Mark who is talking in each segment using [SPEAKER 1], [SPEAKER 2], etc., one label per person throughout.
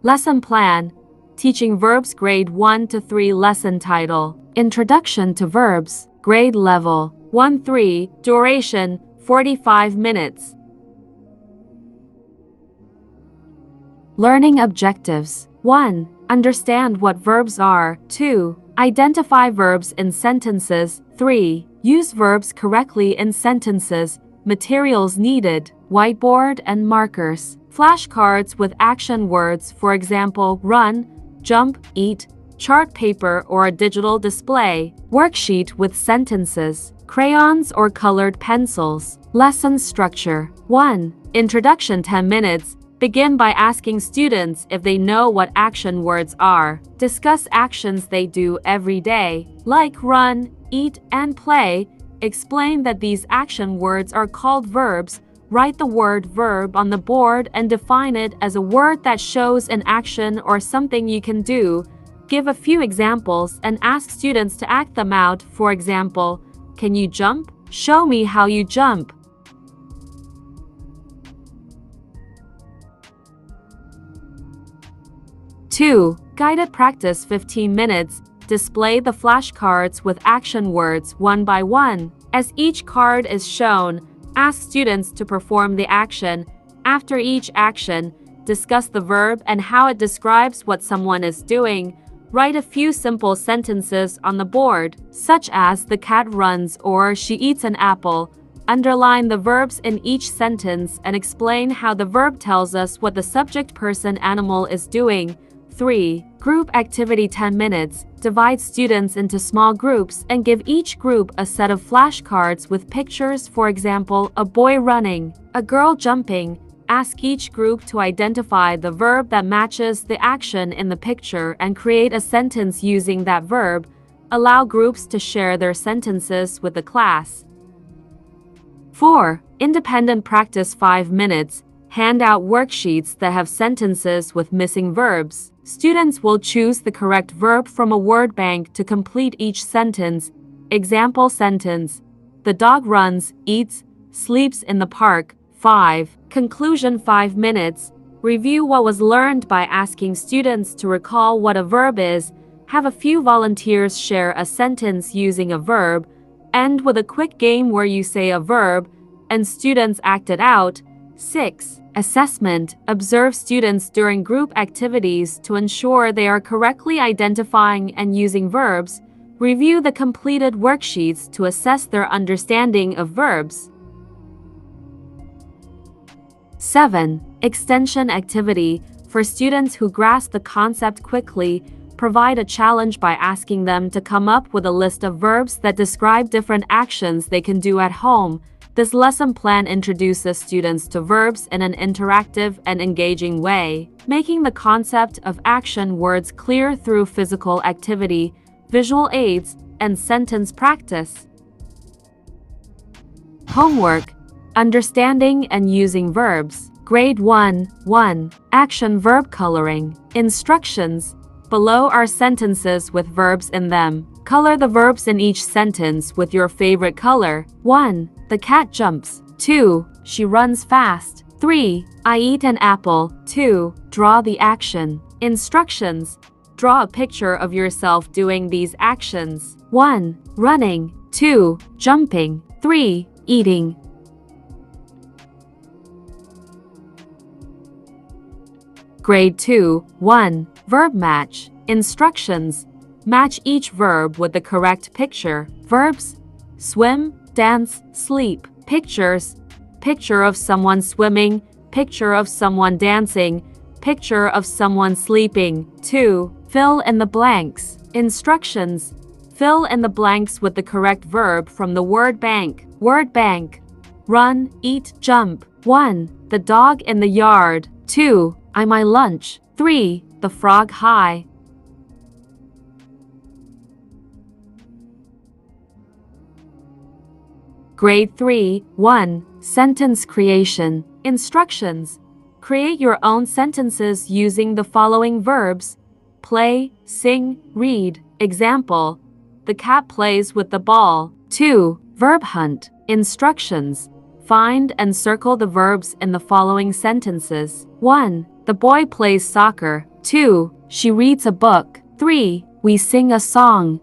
[SPEAKER 1] Lesson Plan. Teaching Verbs Grade 1 to 3 Lesson Title. Introduction to Verbs. Grade Level 1-3. Duration 45 minutes. Learning Objectives. 1. Understand what verbs are. 2. Identify verbs in sentences. 3. Use verbs correctly in sentences. Materials needed: whiteboard and markers. Flashcards with action words, for example, run, jump, eat, chart paper or a digital display. Worksheet with sentences, crayons or colored pencils. Lesson structure. 1. Introduction 10 minutes. Begin by asking students if they know what action words are. Discuss actions they do every day, like run, eat, and play. Explain that these action words are called verbs. Write the word verb on the board and define it as a word that shows an action or something you can do. Give a few examples and ask students to act them out. For example, can you jump? Show me how you jump. 2. Guided practice 15 minutes. Display the flashcards with action words one by one. As each card is shown, ask students to perform the action. After each action, discuss the verb and how it describes what someone is doing. Write a few simple sentences on the board, such as the cat runs or she eats an apple. Underline the verbs in each sentence and explain how the verb tells us what the subject, person, animal is doing. 3. Group activity 10 minutes. Divide students into small groups and give each group a set of flashcards with pictures, for example, a boy running, a girl jumping. Ask each group to identify the verb that matches the action in the picture and create a sentence using that verb. Allow groups to share their sentences with the class. 4. Independent practice 5 minutes. Hand out worksheets that have sentences with missing verbs. Students will choose the correct verb from a word bank to complete each sentence. Example sentence: the dog runs, eats, sleeps in the park. 5. Conclusion 5 minutes. Review what was learned by asking students to recall what a verb is. Have a few volunteers share a sentence using a verb. End with a quick game where you say a verb and students act it out. 6. Assessment. Observe students during group activities to ensure they are correctly identifying and using verbs. Review the completed worksheets to assess their understanding of verbs. 7. Extension activity. For students who grasp the concept quickly, provide a challenge by asking them to come up with a list of verbs that describe different actions they can do at home. This lesson plan introduces students to verbs in an interactive and engaging way, making the concept of action words clear through physical activity, visual aids, and sentence practice. Homework. Understanding and using verbs. Grade 1. Action verb coloring. Instructions. Below are sentences with verbs in them. Color the verbs in each sentence with your favorite color. 1. The cat jumps. 2. She runs fast. 3. I eat an apple. 2. Draw the action. Instructions. Draw a picture of yourself doing these actions. 1. Running. 2. Jumping. 3. Eating. Grade 2. 1. Verb match. Instructions. Match each verb with the correct picture. Verbs: swim, dance, sleep. Pictures: picture of someone swimming, picture of someone dancing, picture of someone sleeping. 2. Fill in the blanks. Instructions. Fill in the blanks with the correct verb from the word bank. Word bank: run, eat, jump. 1. The dog in the yard. 2. I my lunch. 3. The frog high. Grade 3. 1. Sentence creation. Instructions. Create your own sentences using the following verbs: play, sing, read. Example: the cat plays with the ball. 2. Verb hunt. Instructions. Find and circle the verbs in the following sentences. 1. The boy plays soccer. 2. She reads a book. 3. We sing a song.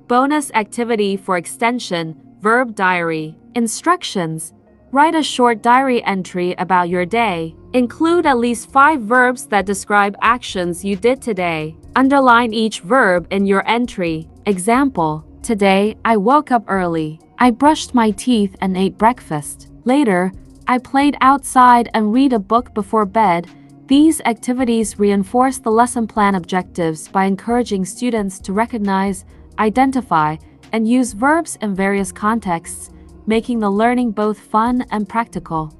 [SPEAKER 1] Bonus activity for extension, verb diary. Instructions. Write a short diary entry about your day. Include at least 5 verbs that describe actions you did today. Underline each verb in your entry. Example: today, I woke up early. I brushed my teeth and ate breakfast. Later, I played outside and read a book before bed. These activities reinforce the lesson plan objectives by encouraging students to recognize, identify, and use verbs in various contexts, making the learning both fun and practical.